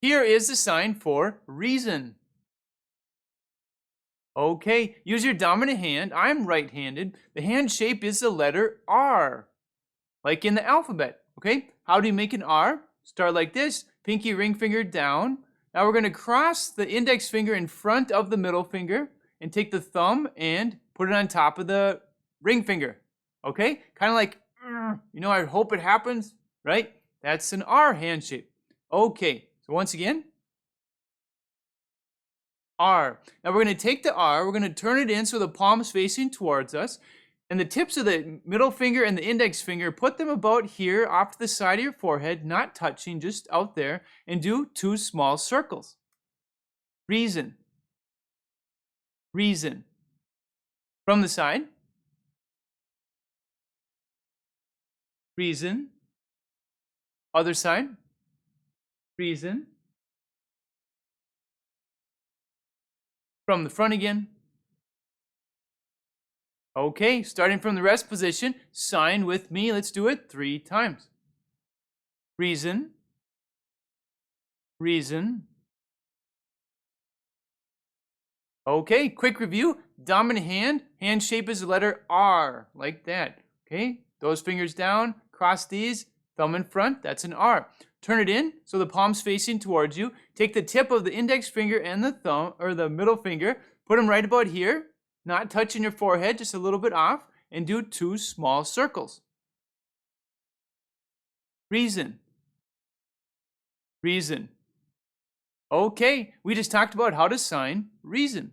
Here is the sign for reason. Okay, use your dominant hand. I'm right-handed. The hand shape is the letter R, like in the alphabet. Okay, how do you make an R? Start like this, pinky ring finger down. Now we're going to cross the index finger in front of the middle finger and take the thumb and put it on top of the ring finger. Okay, kind of like, I hope it happens, right? That's an R hand shape. Okay, so once again, R. Now we're going to take the R, we're going to turn it in so the palm's facing towards us, and the tips of the middle finger and the index finger, put them about here off to the side of your forehead, not touching, just out there, and do 2 small circles. Reason. Reason. From the side. Reason. Other side. Reason. From the front again. Okay, starting from the rest position, sign with me. Let's do it 3 times. Reason. Reason. Okay, quick review. Dominant hand shape is the letter R, like that. Okay, those fingers down, cross these, thumb in front, that's an R. Turn it in so the palm's facing towards you. Take the tip of the index finger and the thumb, or the middle finger, put them right about here, not touching your forehead, just a little bit off, and do 2 small circles. Reason. Reason. Okay, we just talked about how to sign reason.